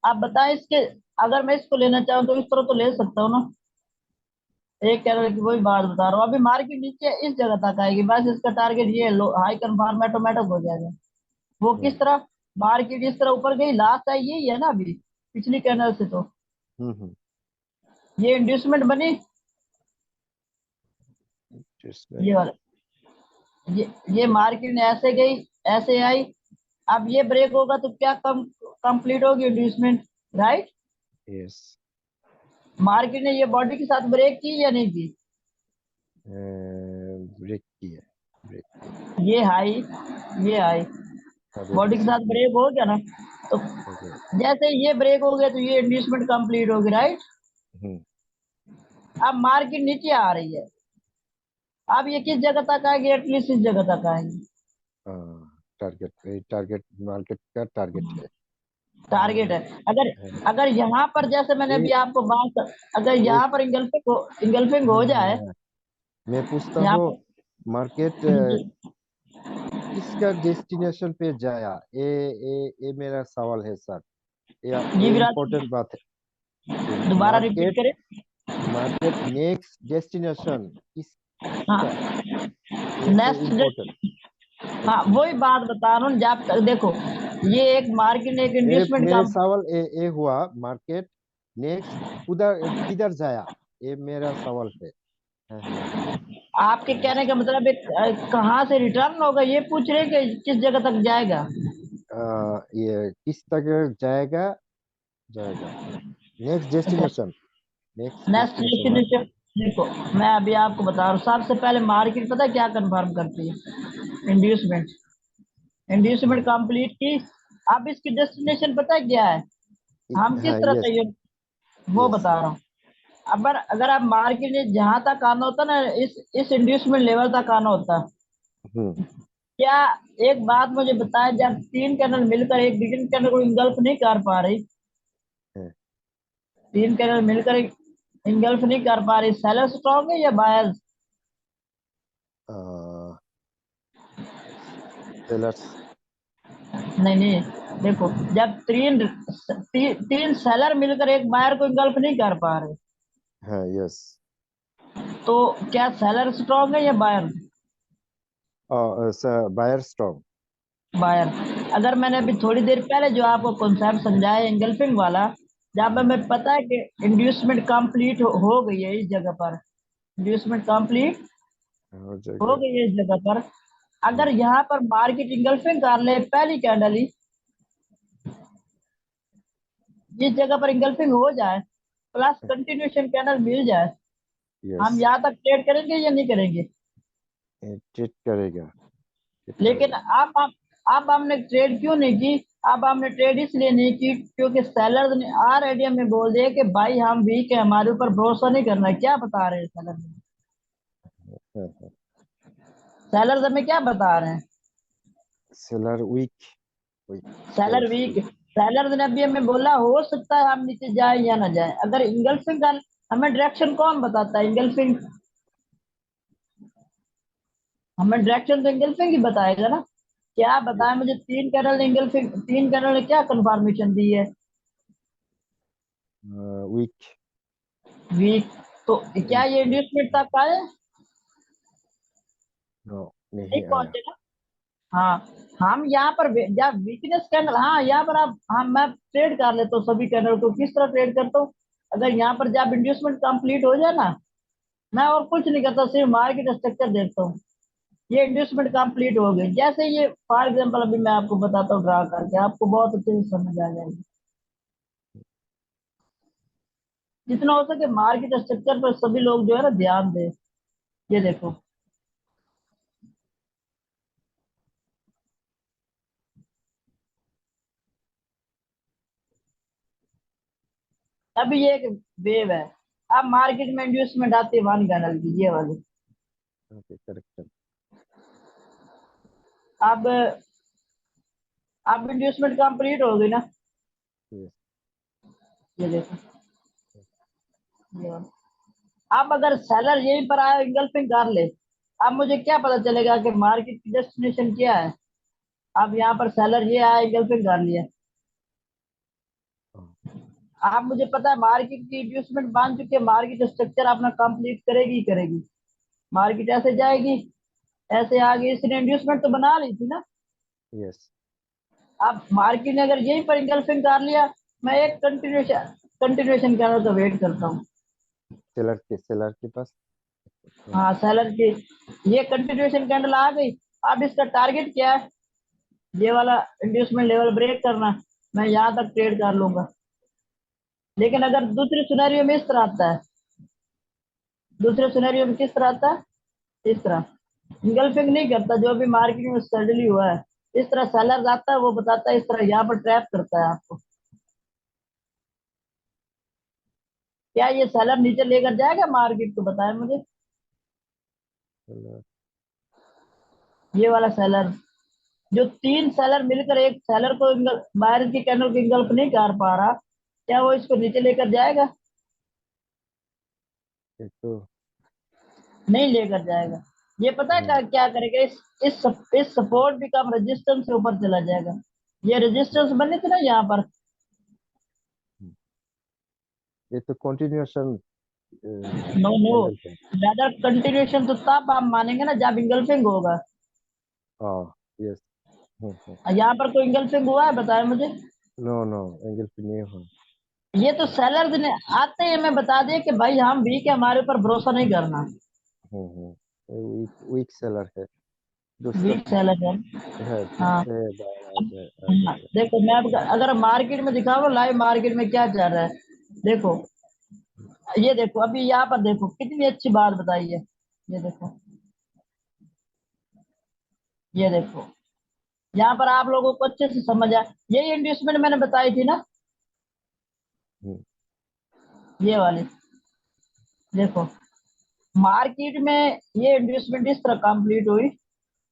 A: आप बताएं इसके, अगर मैं इसको लेना चाहूँ तो इस तरह तो ले सकता हूँ ना। एक कह रहे कि वही बात बता रहा हूँ, अभी मार्केट नीचे इस जगह तक आएगी, बस इसका टारगेट ये लो हाई कन्फर्म ऑटोमेटिक हो जाएगा। वो
B: हम्म,
A: किस तरह, मार्केट इस तरह ऊपर गई, लास्ट आई यही है ना अभी, पिछली कैंडल से तो
B: हम्म।
A: ये इंड्यूसमेंट बनी,
B: Adjustment।
A: ये वाला, ये मार्केट ने ऐसे गई, ऐसे आई, अब ये ब्रेक होगा तो क्या कम कंप्लीट होगी इंड्यूसमेंट, राइट।
B: यस।
A: मार्केट ने ये बॉडी के साथ ब्रेक की या नहीं की,
B: ब्रेक किया। ब्रेक किया।
A: ये हाई, ये हाई,
B: बॉडी
A: बॉडी के
B: से
A: साथ
B: ब्रेक
A: ब्रेक हो गया ना, तो
B: हो गया।
A: जैसे ये ब्रेक हो गया तो ये इंड्यूसमेंट कंप्लीट होगी, राइट।
B: हम्म।
A: अब मार्केट नीचे आ रही है, अब ये किस जगह तक आएगी, एटलीस्ट इस जगह तक आएगी।
B: टारगेट टारगेट मार्केट का टारगेट है।
A: टारगेट है। अगर
B: हाँ,
A: अगर यहाँ पर जैसे मैंने अभी
B: ये
A: आपको बात, अगर यहाँ
B: एक
A: पर इंगल्फिंग हो जाए
B: मैं पूछता
A: यहाँ
B: हूँ,
A: पर।
B: मार्केट
A: जी
B: किसका डेस्टिनेशन पे जाया, ये मेरा सवाल है सर।
A: जी
B: ये
A: विराट,
B: इम्पोर्टेंट बात है कि
A: दोबारा रिपीट
B: मार्केट
A: करें।
B: मार्केट नेक्स्ट डेस्टिनेशन किसका,
A: हाँ
B: ये
A: नेक्स्ट,
B: इम्पोर्टेंट।
A: हाँ वही बात बता रहा हूँ। जब तक देखो, ये एक मार्केट, एक
B: मेरे
A: इंडस्ट्रीमेंट
B: मेरे
A: का।
B: सवाल ये हुआ, मार्केट नेक्स्ट उधर किधर जाया, ये मेरा सवाल है। हाँ हाँ हाँ।
A: आपके कहने का मतलब एक कहाँ से रिटर्न होगा ये पूछ रहे हैं कि किस जगह तक जाएगा।
B: ये किस तक जाएगा, जाएगा next destination, next
A: next
B: destination
A: destination,
B: market.
A: देखो मैं अभी आपको बता रहा हूँ। सबसे पहले मार्केट पता है क्या कंफर्म करती है? इंड्यूसमेंट। इंड्यूसमेंट कंप्लीट की। अब इसकी डेस्टिनेशन पता है क्या है? हम किस
B: हाँ
A: तरह
B: यस
A: चाहिए वो
B: यस।
A: बता रहा हूँ। अगर अगर आप मार्केट में जहां तक आना होता ना, इस इंड्यूसमेंट लेवल तक आना होता।
B: हम्म
A: क्या, एक बात मुझे बताया, जब तीन कैनल मिलकर एक बिगिन कैनल को इंगल्फ नहीं कर पा रही,
B: हाँ,
A: तीन कैनल मिलकर इंगल्फ नहीं कर पा रही, सेलर स्ट्रांग है या बायर्स?
B: सेलर्स।
A: नहीं नहीं, देखो जब तीन सेलर मिलकर एक बायर को इंगल्फ नहीं कर पा रहे,
B: हाँ यस।
A: तो क्या सेलर स्ट्रांग है या बायर?
B: Buyer stock.
A: बायर। अगर मैंने अभी थोड़ी देर पहले जो आपको कॉन्सेप्ट समझाया इंगल्फिंग वाला, जहाँ पे हमें पता है कि इंड्यूसमेंट कंप्लीट हो गई है इस जगह पर, इंड्यूसमेंट कंप्लीट
B: हो
A: हो
B: जाएगा।
A: गई है इस जगह पर। अगर
B: हम्म,
A: यहाँ पर मार्केट इंगल्फिंग कर ले पहली कैंडल ही, जिस जगह पर इंगल्फिंग हो जाए प्लस कंटिन्यूशन कैंडल मिल जाए,
B: यस।
A: हम यहाँ तक ट्रेड करेंगे या नहीं करेंगे?
B: ट्रेड करेगा, ट्रेड
A: लेकिन
B: करेगा।
A: अब हमने ट्रेड क्यों नहीं की? अब हमने ट्रेड इसलिए नहीं की क्योंकि सेलर्स ने ऑलरेडी हमें बोल दिया कि भाई हम वीक है, हमारे ऊपर भरोसा नहीं करना है। क्या बता रहे हैं सेलर?
B: हाँ हाँ।
A: सेलर्स हमें क्या बता रहे हैं?
B: Seller weak, weak,
A: seller
B: sellers
A: weak.
B: Weak.
A: Sellers ने अभी हमें बोला हो सकता है हम नीचे जाए या ना जाए। अगर इंगल्फिंग का हमें डायरेक्शन कौन बताता है? इंगल्फिंग। हमें डायरेक्शन तो इंगल्फिंग ही बताएगा ना। क्या बताया मुझे? तीन कैरल इंगल्फिंग, तीन कैरल ने क्या कंफर्मेशन दी है?
B: वीक।
A: वीक। तो क्या
B: वीक
A: ये
B: है।
A: इंड्यूसमेंट तक आए?
B: नो,
A: नहीं
B: नहीं आया।
A: पहुंचे ना। हाँ, हम यहाँ पर जब वीकनेस कैंडल, हाँ यहाँ पर आप, हाँ मैं ट्रेड कर लेता हूँ सभी कैंडल को। किस तरह ट्रेड करता हूँ? अगर यहाँ पर जब इंड्यूसमेंट कंप्लीट हो जाए ना, मैं और कुछ नहीं करता, सिर्फ मार्केट स्ट्रक्चर देखता हूँ। ये इंड्यूसमेंट कंप्लीट हो गई, जैसे ये फॉर एग्जांपल अभी मैं आपको बताता हूँ ड्रा करके, आपको बहुत अच्छे से समझ आ जाएगी। जितना हो सके मार्केट स्ट्रक्चर पर सभी लोग जो है ना ध्यान दें। ये देखो, अभी ये एक वेव है। अब मार्केट में इंड्यूसमेंट आती है वन कैंडल की, ये वाली।
B: Okay correct.
A: अब इंड्यूसमेंट कंप्लीट हो गई ना।
B: यस।
A: ये देखो, ये वाला। अब अगर सेलर यहीं पर आया इंगल्फिंग कर ले, अब मुझे क्या पता चलेगा कि मार्केट की डेस्टिनेशन क्या है? अब यहाँ पर सेलर ये आया इंगल्फिंग कर लिया। अब मुझे पता है मार्केट की इंड्यूसमेंट बन चुकी है, मार्केट स्ट्रक्चर अपना कंप्लीट करेगी ही करेगी। मार्केट ऐसे जाएगी, ऐसे आगे, इसने इंड्यूसमेंट तो बना ली थी ना।
B: यस।
A: अब मार्केट ने अगर यहीं पर इंगल्फिंग कर लिया, मैं एक कंटिन्यूशन कंटिन्यूशन कैंडल का वेट करता हूँ।
B: सेलर के पास। हाँ,
A: हाँ सेलर की ये कंटिन्यूशन कैंडल आ गई। अब इसका टारगेट क्या है? ये वाला इंड्यूसमेंट लेवल ब्रेक करना। मैं यहाँ तक ट्रेड कर लूंगा। लेकिन अगर दूसरे सिनेरियो में इस तरह आता है, दूसरे सिनेरियो में किस तरह आता है? इस तरह इंगल्फिंग नहीं करता, जो भी मार्केट में सडनली हुआ है, इस तरह सेलर आता है, वो बताता है, इस तरह यहाँ पर ट्रैप करता है आपको। क्या ये सेलर नीचे लेकर जाएगा मार्केट को? बताया मुझे।
B: सेलर।
A: ये वाला सेलर जो तीन सेलर मिलकर एक सेलर को बाहर की कैंडल को इंगल्फ नहीं कर पा रहा, क्या वो इसको नीचे लेकर जाएगा?
B: ये तो
A: नहीं लेकर जाएगा। ये पता है
B: हम्म,
A: क्या करेगा? इस सपोर्ट बिकम रेजिस्टेंस से ऊपर चला जाएगा। ये रेजिस्टेंस बनी थी ना यहाँ पर।
B: हम्म। ये तो कंटिन्यूएशन
A: नो नो,
B: कैंडल है।
A: ज्यादा कंटिन्यूएशन तो तब आप मानेंगे ना जब इंगल्फिंग होगा।
B: हाँ, यस।
A: यहाँ पर कोई इंगल्फिंग हुआ है बताया मुझे?
B: नो नो, एंगल पे नहीं हुआ।
A: ये तो सेलर्स ने आते ही हमें बता दिया कि भाई हम वीक है, हमारे ऊपर भरोसा नहीं करना।
B: वीक वीक सेलर है। दूसरा
A: वीक सेलर है।
B: है, फिर
A: हाँ।
B: से बाहर आ
A: हाँ,
B: जाएगा।
A: देखो मैं अगर मार्केट में दिखाऊँ लाइव मार्केट में क्या चल रहा है, देखो। ये देखो अभी यहाँ पर देखो कितनी अच्छी बात बताई है। ये देखो, ये देखो, यहाँ पर आप लोगों को अच्छे से समझ आया। यही इंड्यूसमेंट मैंने बताई थी ना,
B: हम्म,
A: ये वाली। देखो मार्केट में ये इंड्यूसमेंट इस तरह कंप्लीट हुई।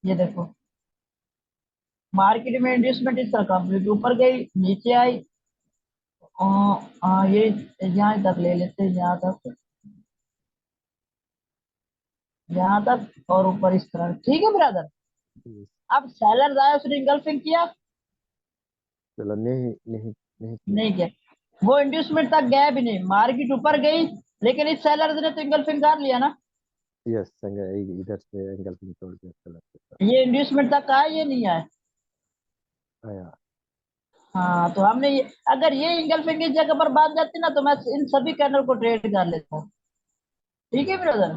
A: ये देखो मार्केट में इंड्यूसमेंट इस तरह कंप्लीट, ऊपर गई नीचे आई। ये यहाँ तक ले लेते हैं, यहाँ तक और ऊपर इस तरह, ठीक है ब्रदर।
B: yes।
A: अब सेलर आया, उसने इंगल्फिंग किया?
B: चलो, नहीं नहीं नहीं किया।
A: नहीं किया। वो इंड्यूसमेंट तक गया भी नहीं, मार्केट ऊपर गई, लेकिन इस सेलर ने तो इंगल्फिंग कर लिया ना।
B: यस, इधर से एंगल पे तोड़ के चला सकता।
A: ये इंड्यूसमेंट तक आया, ये नहीं आया।
B: आया।
A: हाँ तो हमने ये, अगर ये इंगल्फिंग इस जगह पर बांध जाती ना तो मैं इन सभी कैनल को ट्रेड कर लेता। ठीक है
B: हम्म,
A: ब्रदर।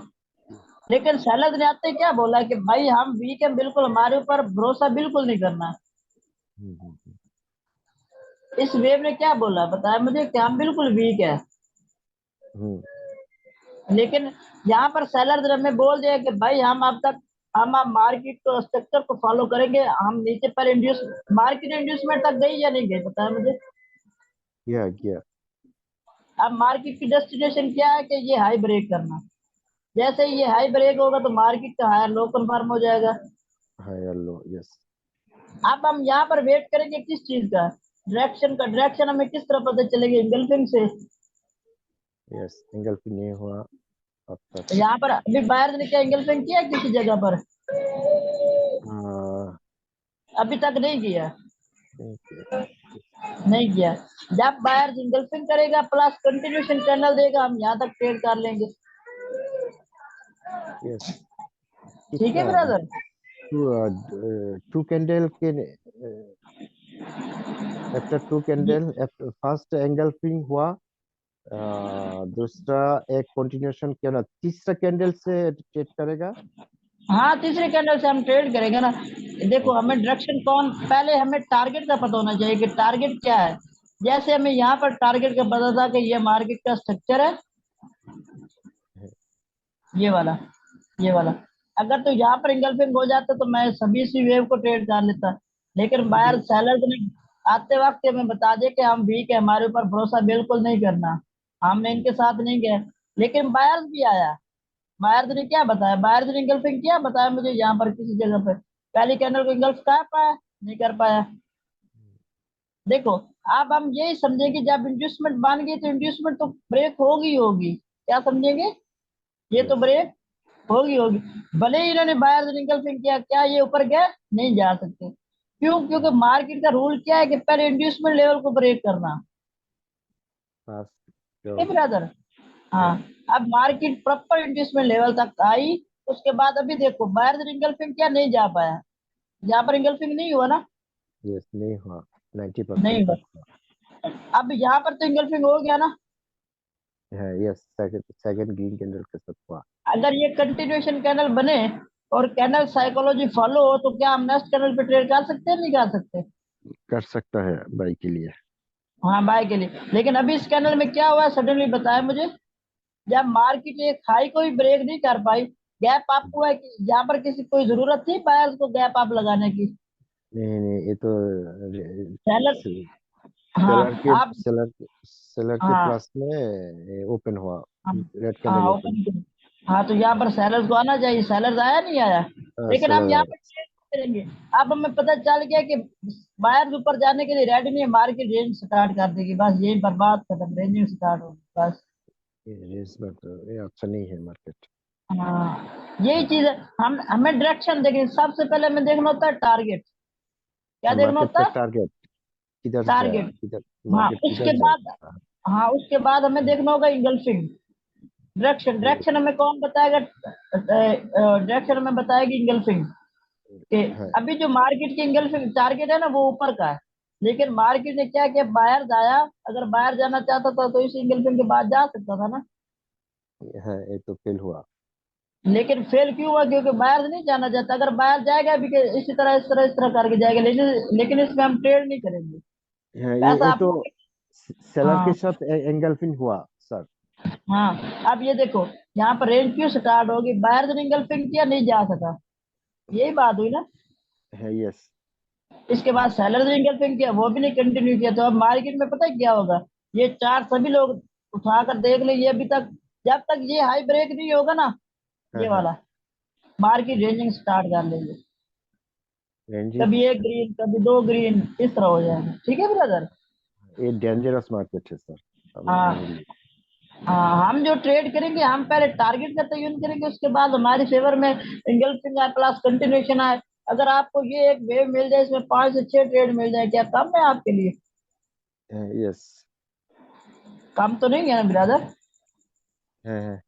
A: लेकिन सेलर ने आते ही क्या बोला कि भाई हम वीक है बिल्कुल, हमारे ऊपर भरोसा बिल्कुल नहीं करना।
B: हम्म, हम्म,
A: इस वेव ने क्या बोला बताया मुझे कि हम बिल्कुल वीक है।
B: हम्म,
A: लेकिन यहाँ पर सेलर ने हमें बोल दिया कि भाई हम अब तक हम अब मार्केट को स्ट्रक्चर को फॉलो करेंगे, हम नीचे पर इंड्यूस, मार्केट इंड्यूसमेंट तक गई या नहीं गई बताया मुझे?
B: गया गया।
A: अब मार्केट की डेस्टिनेशन क्या है कि ये हाई ब्रेक करना। जैसे ही ये हाई ब्रेक होगा तो मार्केट का हायर लो कन्फर्म हो जाएगा।
B: Higher low, yes.
A: अब हम यहाँ पर वेट करेंगे किस चीज का? डायरेक्शन का। डायरेक्शन हमें किस तरह पता चलेगी? इंगल्फिंग से।
B: यस, एंगल पे नहीं हुआ अब तक।
A: तो यहाँ पर अभी बायर ने क्या इंगल्फिंग किया किसी जगह पर?
B: हाँ,
A: अभी तक नहीं किया।
B: ठीक है।
A: नहीं किया। जब बायर इंगल्फिंग करेगा प्लस कंटिन्यूशन कैंडल देगा, हम यहाँ तक ट्रेड कर लेंगे।
B: यस।
A: ठीक है
B: कितना
A: ब्रदर।
B: टू कैंडल के after two candle, first angle ping हुआ। दूसरा एक कंटिन्यूएशन क्यों ना, तीसरा कैंडल से ट्रेड करेगा।
A: हाँ तीसरे कैंडल से हम ट्रेड करेंगे ना। देखो
B: ओके।
A: हमें डायरेक्शन कौन, पहले हमें टारगेट का पता होना चाहिए कि टारगेट क्या है। जैसे हमें यहाँ पर टारगेट का पता था कि ये मार्केट का स्ट्रक्चर है, ये वाला, ये वाला। अगर तो यहाँ पर इंगल्फिंग हो जाता तो मैं सभी सी वेव को ट्रेड कर लेता। लेकिन बायर सेलर ने आते वक्त हमें बता दिया कि हम वीक है, हमारे ऊपर भरोसा बिल्कुल नहीं करना, हमने इनके साथ नहीं गए। लेकिन बायर्स भी आया। बायर्स ने क्या बताया? बायर्स ने इंगल्फिंग किया बताया मुझे यहाँ पर किसी जगह पर? पहली कैंडल को इंगल्फ कर पाया? नहीं कर पाया। देखो अब हम यही समझे कि जब इंड्यूसमेंट बन गई तो इंड्यूसमेंट तो ब्रेक होगी ही होगी। क्या समझेंगे? ये तो
B: यस।
A: ब्रेक होगी होगी। भले ही इन्होंने बायर निकल्पिंग किया, क्या ये ऊपर गया? नहीं जा सकते। क्यों? क्योंकि मार्केट का रूल क्या है कि पहले इंड्यूसमेंट लेवल को ब्रेक करना। ठीक है
B: फास्ट।
A: ब्रदर। हाँ।
B: यस।
A: अब मार्केट प्रॉपर इंड्यूसमेंट लेवल तक आई, उसके बाद अभी देखो बायर इंगल्फिंग क्या नहीं जा पाया। यहाँ पर इंगल्फिंग नहीं हुआ ना।
B: यस, नहीं हुआ।
A: नहीं
B: 90%
A: हुआ।
B: तक हुआ
A: अब यहाँ पर तो इंगल्फिंग हो गया ना।
B: है। Yes, second second green candle के साथ हुआ।
A: अगर ये कंटिन्यूएशन कैनल बने और कैनल साइकोलॉजी फॉलो हो तो क्या हम नेक्स्ट कैनल पे ट्रेड कर सकते हैं नहीं कर सकते?
B: कर सकता है बाई के लिए।
A: हाँ बाय के लिए। लेकिन अभी इस कैनल में क्या हुआ सडनली बताया मुझे? जब मार्केट एक हाई को ही ब्रेक नहीं कर पाई, गैप अप हुआ है कि यहाँ पर किसी कोई जरूरत थी बायर्स को गैप अप लगाने की?
B: नहीं नहीं, ये तो
A: सेलर। हाँ।
B: सेलर के
A: आप।
B: सेलर के
A: हाँ।
B: प्लस में ओपन हुआ।
A: हाँ।
B: रेड कैंडल
A: हाँ
B: ओपन।
A: ओपन। हाँ तो यहाँ पर सेलर्स को आना चाहिए, सेलर्स आया नहीं आया? लेकिन हम यहाँ
B: सेलर।
A: पे ट्रेड करेंगे। अब हमें पता चल गया कि बायर ऊपर जाने के लिए रेडी नहीं है, मार्केट रेंज स्टार्ट कर देगी, बस यही बर्बाद खत्म, रेंजिंग स्टार्ट होगी बस।
B: ये इस बात ये अच्छा नहीं है मार्केट।
A: हाँ यही चीज है, हम हमें डायरेक्शन देखिए, सबसे पहले हमें देखना होता है टारगेट। क्या देखना
B: मार्केट
A: होता
B: का
A: है?
B: टारगेट किधर जाया,
A: टारगेट।
B: किधर
A: हाँ
B: मार्केट
A: उसके
B: किधर
A: बाद,
B: जाएगा।
A: हाँ उसके बाद हमें देखना होगा इंगल्फिंग। डायरेक्शन,
B: ये-
A: डायरेक्शन हमें कौन बताएगा? डायरेक्शन हमें बताएगी इंगल्फिंग के।
B: है
A: अभी जो मार्केट की इंगल्फिंग टारगेट है ना, वो ऊपर का है, लेकिन मार्केट ने क्या किया, बाहर जाया। अगर बाहर जाना चाहता था तो इस इंगल्फिंग के बाद जा सकता था ना।
B: ये तो फेल हुआ।
A: लेकिन फेल क्यों हुआ? क्योंकि बाहर नहीं जाना चाहता। अगर बाहर जाएगा भी इसी तरह इस तरह इस तरह करके जाएगा, लेकिन इसमें हम ट्रेड नहीं करेंगे। पैसा
B: ये तो
A: अपना।
B: सेलर के
A: हाँ
B: साथ एंगल्फिंग हुआ सर।
A: हाँ, अब ये देखो, यहाँ पर रेंज क्यों स्टार्ट होगी? बाहर से इंगल्फिंग किया, नहीं जा सका, यही बात हुई ना।
B: है यस।
A: इसके बाद सेलर ने इंगल्फिंग किया, वो भी नहीं कंटिन्यू किया, तो अब मार्केट में पता है क्या होगा? ये चार्ट सभी लोग उठाकर देख ले, ये अभी तक, जब तक ये हाई ब्रेक नहीं होगा ना,
B: हाँ
A: ये
B: हाँ।
A: वाला, मार्केट रेंजिंग स्टार्ट कर लेंगे।
B: रेंजिंग।
A: कभी एक ग्रीन, कभी दो ग्रीन, इस तरह हो जाएगा। ठीक है ब्रदर?
B: ये डेंजरस मार्केट है सर हमारे
A: हाँ
B: लिए।
A: हाँ, हम जो ट्रेड करेंगे, हम पहले टारगेट का तयन करेंगे, उसके बाद हमारी फेवर में इंगल्फिंग आए प्लस कंटिन्यूशन आए। अगर आपको ये एक वेव मिल जाए, इसमें 5 से 6 ट्रेड मिल जाए, क्या कम है आपके लिए?
B: यस।
A: कम तो नहीं है ना ब्रदर?
B: है।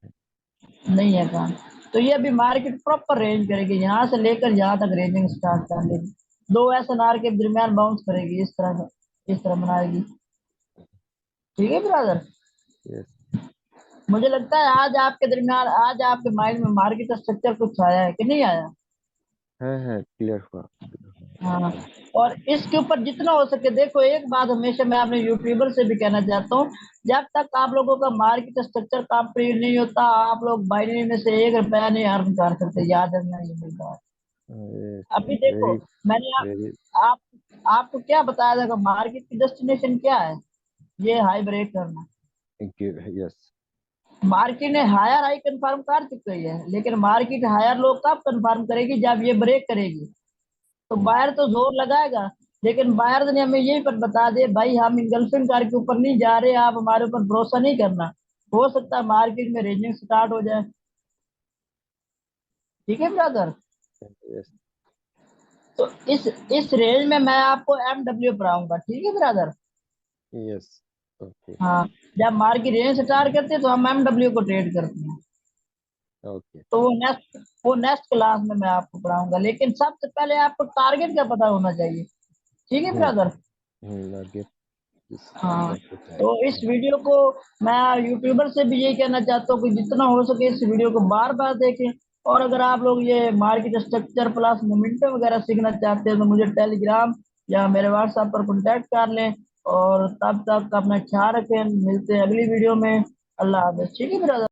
A: नहीं है काम। तो ये अभी मार्केट प्रॉपर रेंज करेगी, यहाँ से लेकर यहाँ तक रेंजिंग स्टार्ट कर लेगी। दो एसएनआर के दरमियान बाउंस करेगी, इस तरह से, इस तरह बनाएगी। ठीक है ब्रदर?
B: यस।
A: मुझे लगता है आज आपके दरमियान, आज आपके माइंड में मार्केट स्ट्रक्चर कुछ आया है कि नहीं आया?
B: है क्लियर हुआ।
A: हाँ। और इसके ऊपर जितना हो सके देखो, एक बात हमेशा मैं अपने यूट्यूबर से भी कहना चाहता हूँ, जब तक आप लोगों का मार्केट स्ट्रक्चर कंप्लीट नहीं होता, आप लोग बाइनरी में से 1 रुपया नहीं अर्न कर सकते, याद रखना ये मेरी बात। अभी देखो,
B: वेरी
A: मैंने
B: वेरी।
A: आप आपको क्या बताया था कि मार्केट की डेस्टिनेशन क्या है? ये हाई ब्रेक करना।
B: यस।
A: मार्केट ने हायर हाई कंफर्म कर चुकी है, लेकिन मार्केट हायर लो कब कंफर्म करेगी? जब ये ब्रेक करेगी। तो बायर तो जोर लगाएगा, लेकिन बायर ने हमें यही पर बता दे, भाई हम इंगल्फिंग कार के ऊपर नहीं जा रहे, आप हमारे ऊपर भरोसा नहीं करना। हो सकता है मार्केट में रेंजिंग स्टार्ट हो जाए। ठीक है ब्रदर?
B: यस।
A: तो इस रेंज में मैं आपको एमडब्ल्यू पढ़ाऊंगा। ठीक है ब्रदर?
B: यस। ओके।
A: हाँ, जब मार्केट रेंज स्टार्ट करते हैं तो हम एमडब्ल्यू को ट्रेड करते हैं।
B: ओके।
A: तो वो नेक्स्ट क्लास में मैं आपको पढ़ाऊंगा, लेकिन सबसे पहले आपको टारगेट का पता होना चाहिए। ठीक है
B: हम्म
A: ब्रदर?
B: मार्केट इस
A: हाँ।
B: बात तो है।
A: तो इस वीडियो को, मैं यूट्यूबर से भी यही कहना चाहता हूँ कि जितना हो सके इस वीडियो को बार बार देखें। और अगर आप लोग ये मार्केट स्ट्रक्चर प्लस मोमेंटम वगैरह सीखना चाहते हैं, तो मुझे टेलीग्राम या मेरे व्हाट्सएप पर कांटेक्ट कर लें। और तब तक अपना ख्याल रखें, मिलते हैं अगली वीडियो में। अल्लाह हाफ़िज़। ठीक है ब्रदर?